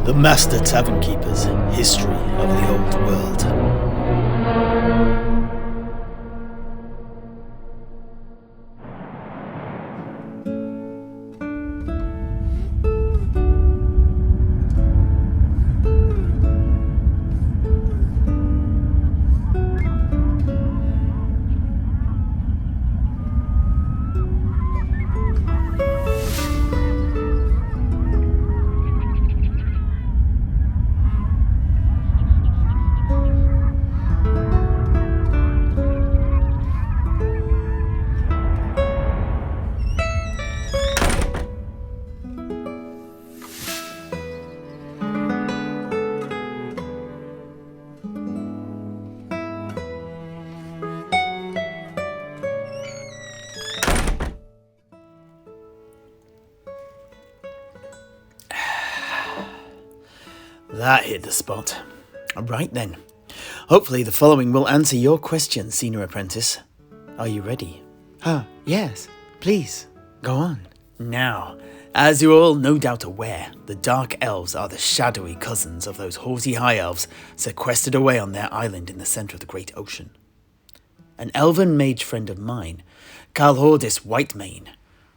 The Master Tavern Keeper's History of the Old World. That hit the spot. Right then. Hopefully the following will answer your question, Senior Apprentice. Are you ready? Yes. Please, go on. Now, as you're all no doubt aware, the Dark Elves are the shadowy cousins of those haughty High Elves sequestered away on their island in the centre of the Great Ocean. An elven mage friend of mine, Calhordis Whitemane,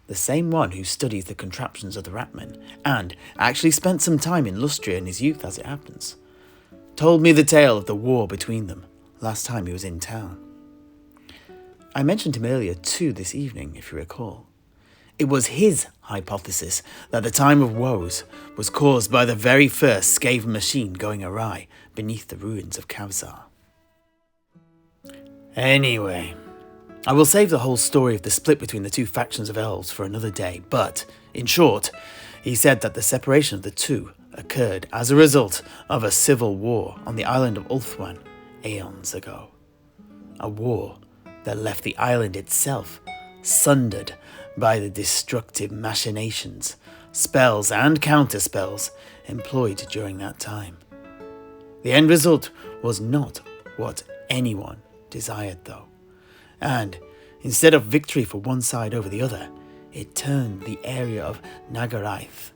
the same one who studies the contraptions of the Ratmen, and actually spent some time in Lustria in his youth as it happens, told me the tale of the war between them last time he was in town. I mentioned him earlier too this evening, if you recall. It was his hypothesis that the time of woes was caused by the very first Skaven machine going awry beneath the ruins of Kavzar. Anyway, I will save the whole story of the split between the two factions of elves for another day, but, in short, he said that the separation of the two occurred as a result of a civil war on the island of Ulthuan aeons ago. A war that left the island itself sundered by the destructive machinations, spells and counterspells employed during that time. The end result was not what anyone desired, though. And instead of victory for one side over the other, it turned the area of Nagaraith,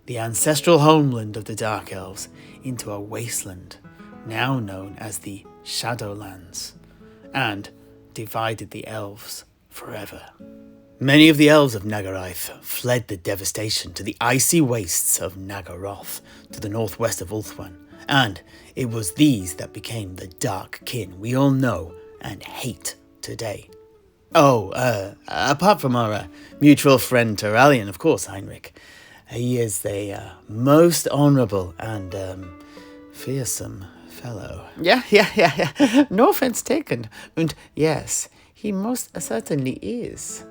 the ancestral homeland of the Dark Elves, into a wasteland, now known as the Shadowlands, and divided the elves forever. Many of the elves of Nagaraith fled the devastation to the icy wastes of Nagaroth to the northwest of Ulthuan, and it was these that became the dark kin we all know and hate today. Apart from our mutual friend Tilean, of course, Heinrich. He is the most honourable and fearsome fellow. Yeah. No offence taken. And yes, he most certainly is.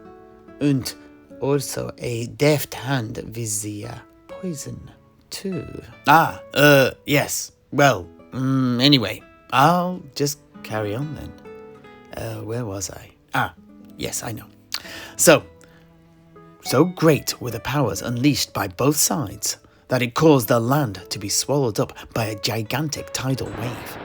And also a deft hand with the poison, too. Yes. Well, anyway, I'll just carry on then. Where was I? Yes, I know. So great were the powers unleashed by both sides that it caused the land to be swallowed up by a gigantic tidal wave.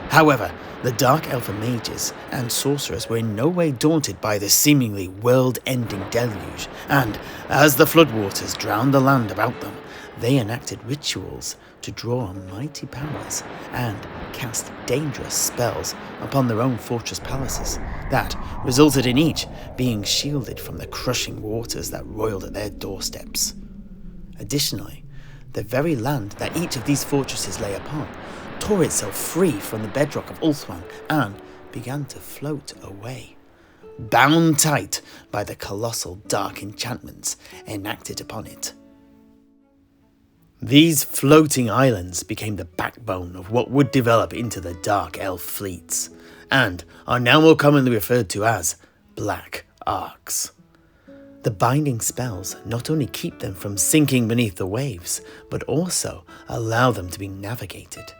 However, the Dark Elf mages and sorcerers were in no way daunted by the seemingly world-ending deluge, and as the floodwaters drowned the land about them, they enacted rituals to draw on mighty powers and cast dangerous spells upon their own fortress palaces that resulted in each being shielded from the crushing waters that roiled at their doorsteps. Additionally, the very land that each of these fortresses lay upon tore itself free from the bedrock of Ulthuan and began to float away, bound tight by the colossal dark enchantments enacted upon it. These floating islands became the backbone of what would develop into the Dark Elf fleets, and are now more commonly referred to as Black Arks. The binding spells not only keep them from sinking beneath the waves, but also allow them to be navigated.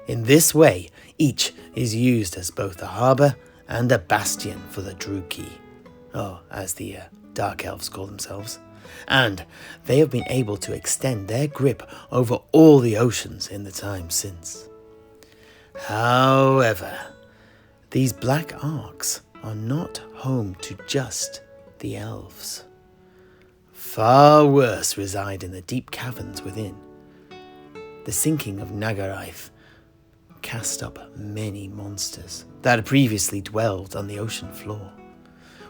In this way, each is used as both a harbour and a bastion for the Druki, as the Dark Elves call themselves, and they have been able to extend their grip over all the oceans in the time since. However, these Black Arks are not home to just the elves. Far worse reside in the deep caverns within. The sinking of Nagaraith cast up many monsters that had previously dwelled on the ocean floor.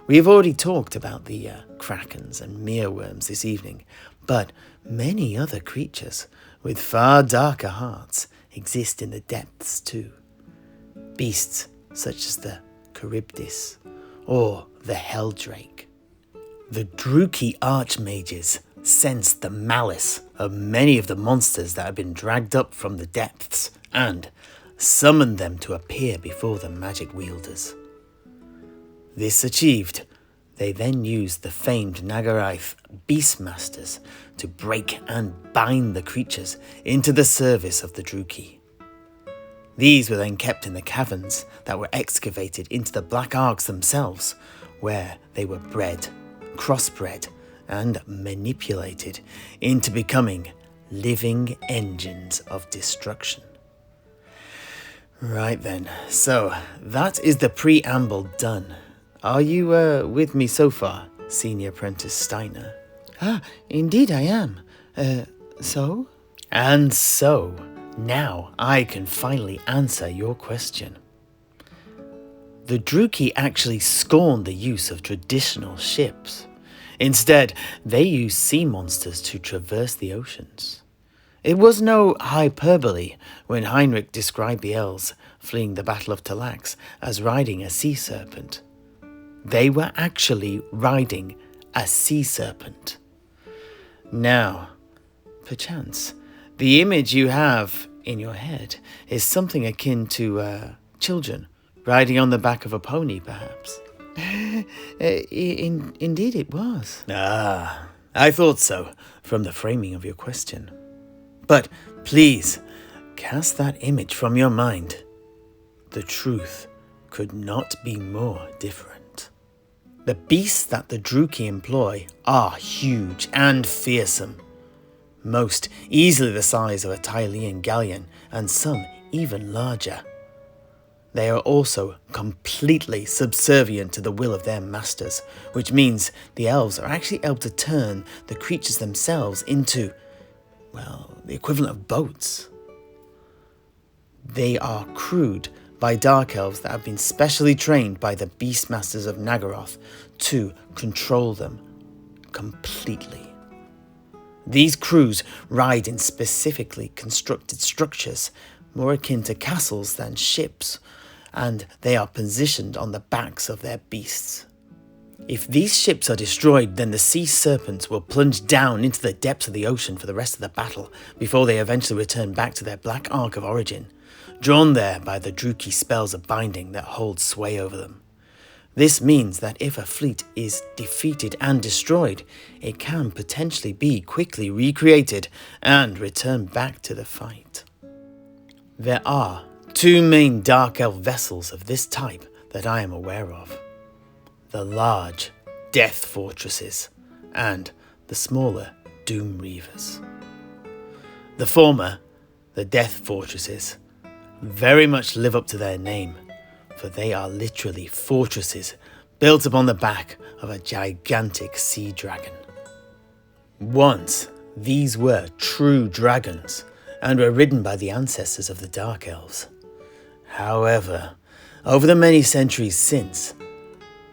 We have already talked about the krakens and meerworms this evening, but many other creatures with far darker hearts exist in the depths too. Beasts such as the Charybdis or the Helldrake. The Druki archmages sensed the malice of many of the monsters that had been dragged up from the depths and summoned them to appear before the magic wielders. This achieved, they then used the famed Nagaraith Beastmasters to break and bind the creatures into the service of the Druki. These were then kept in the caverns that were excavated into the Black Arks themselves, where they were bred, crossbred, and manipulated into becoming living engines of destruction. Right then, so that is the preamble done. Are you with me so far, Senior Apprentice Steiner? Indeed I am. So? And so, now I can finally answer your question. The Druki actually scorned the use of traditional ships. Instead, they used sea monsters to traverse the oceans. It was no hyperbole when Heinrich described the Elves fleeing the Battle of Talax as riding a sea serpent. They were actually riding a sea serpent. Now, perchance, the image you have in your head is something akin to children riding on the back of a pony, perhaps. Indeed it was. I thought so, from the framing of your question. But please, cast that image from your mind. The truth could not be more different. The beasts that the Druki employ are huge and fearsome, most easily the size of a Tilean galleon, and some even larger. They are also completely subservient to the will of their masters, which means the elves are actually able to turn the creatures themselves into, well, the equivalent of boats. They are crewed by dark elves that have been specially trained by the Beastmasters of Nagaroth to control them completely. These crews ride in specifically constructed structures, more akin to castles than ships, and they are positioned on the backs of their beasts. If these ships are destroyed, then the sea serpents will plunge down into the depths of the ocean for the rest of the battle before they eventually return back to their Black Ark of origin, drawn there by the Druki spells of binding that hold sway over them. This means that if a fleet is defeated and destroyed, it can potentially be quickly recreated and return back to the fight. There are two main Dark Elf vessels of this type that I am aware of. The large Death Fortresses and the smaller Doom Reavers. The former, the Death Fortresses, very much live up to their name, for they are literally fortresses built upon the back of a gigantic sea dragon. Once, these were true dragons and were ridden by the ancestors of the Dark Elves. However, over the many centuries since,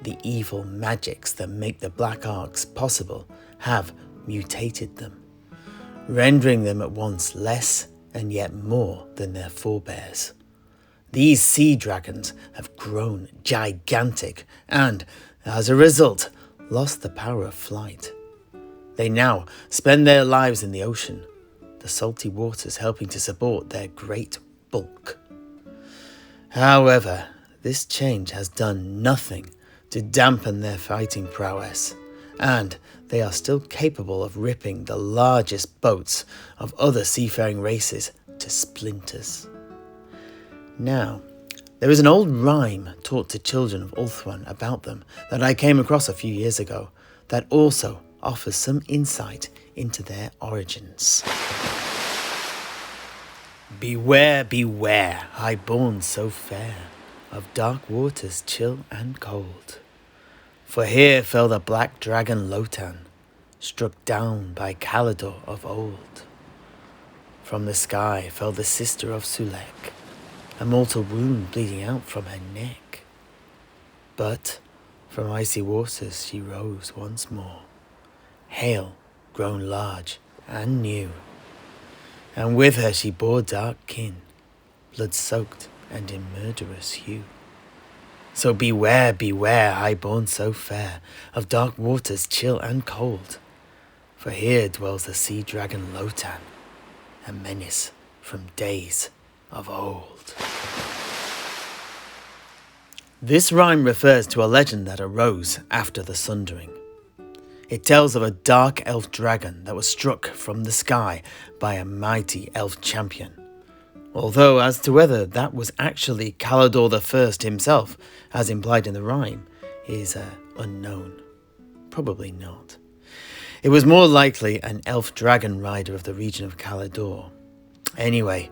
the evil magics that make the Black Arks possible have mutated them, rendering them at once less and yet more than their forebears. These sea dragons have grown gigantic and, as a result, lost the power of flight. They now spend their lives in the ocean, the salty waters helping to support their great bulk. However, this change has done nothing to dampen their fighting prowess, and they are still capable of ripping the largest boats of other seafaring races to splinters. Now, there is an old rhyme taught to children of Ulthuan about them that I came across a few years ago that also offers some insight into their origins. Beware, beware, high-born so fair, of dark waters chill and cold. For here fell the black dragon Lotan, struck down by Calidor of old. From the sky fell the sister of Sulek, a mortal wound bleeding out from her neck. But from icy waters she rose once more, hale, grown large and new. And with her she bore dark kin, blood-soaked and in murderous hue. So beware, beware, high-born so fair, of dark waters chill and cold, for here dwells the sea dragon Lotan, a menace from days of old. This rhyme refers to a legend that arose after the Sundering. It tells of a dark elf dragon that was struck from the sky by a mighty elf champion. Although as to whether that was actually Calador I himself, as implied in the rhyme, is unknown. Probably not. It was more likely an elf dragon rider of the region of Calador. Anyway,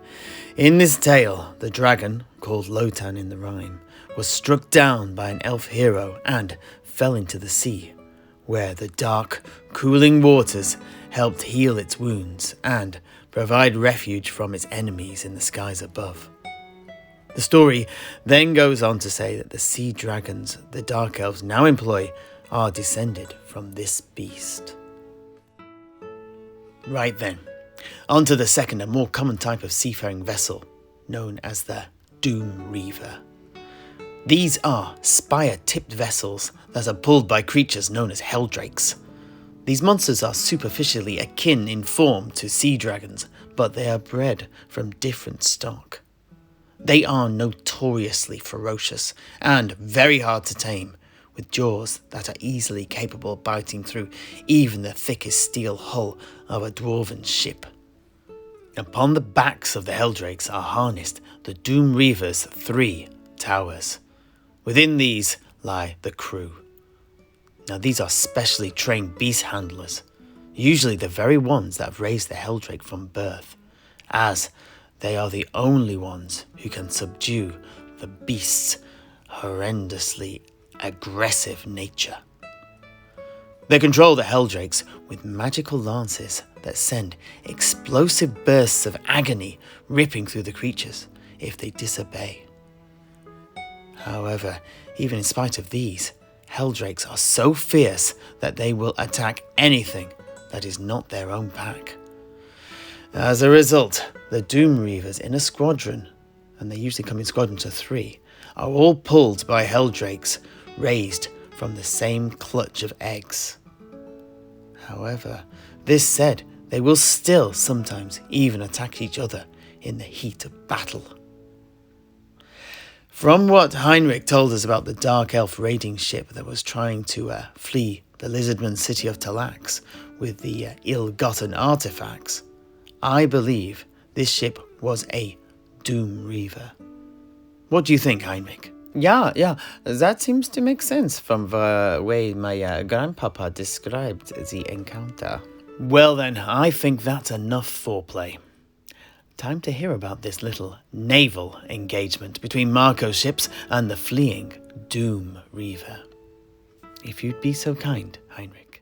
in this tale, the dragon, called Lotan in the rhyme, was struck down by an elf hero and fell into the sea, where the dark, cooling waters helped heal its wounds and provide refuge from its enemies in the skies above. The story then goes on to say that the sea dragons the dark elves now employ are descended from this beast. Right then, on to the second and more common type of seafaring vessel, known as the Doom Reaver. These are spire-tipped vessels that are pulled by creatures known as Helldrakes. These monsters are superficially akin in form to sea dragons, but they are bred from different stock. They are notoriously ferocious and very hard to tame, with jaws that are easily capable of biting through even the thickest steel hull of a dwarven ship. Upon the backs of the Helldrakes are harnessed the Doom Reaver's 3 towers. Within these lie the crew. Now these are specially trained beast handlers, usually the very ones that have raised the Helldrake from birth, as they are the only ones who can subdue the beast's horrendously aggressive nature. They control the Helldrakes with magical lances that send explosive bursts of agony ripping through the creatures if they disobey. However, even in spite of these, Helldrakes are so fierce that they will attack anything that is not their own pack. As a result, the Doom Reavers in a squadron, and they usually come in squadrons of 3, are all pulled by Helldrakes raised from the same clutch of eggs. However, this said, they will still sometimes even attack each other in the heat of battle. From what Heinrich told us about the Dark Elf raiding ship that was trying to flee the Lizardman city of Talax with the ill-gotten artifacts, I believe this ship was a Doom Reaver. What do you think, Heinrich? Yeah, that seems to make sense from the way my grandpapa described the encounter. Well then, I think that's enough foreplay. Time to hear about this little naval engagement between Marco's ships and the fleeing Doom Reaver. If you'd be so kind, Heinrich.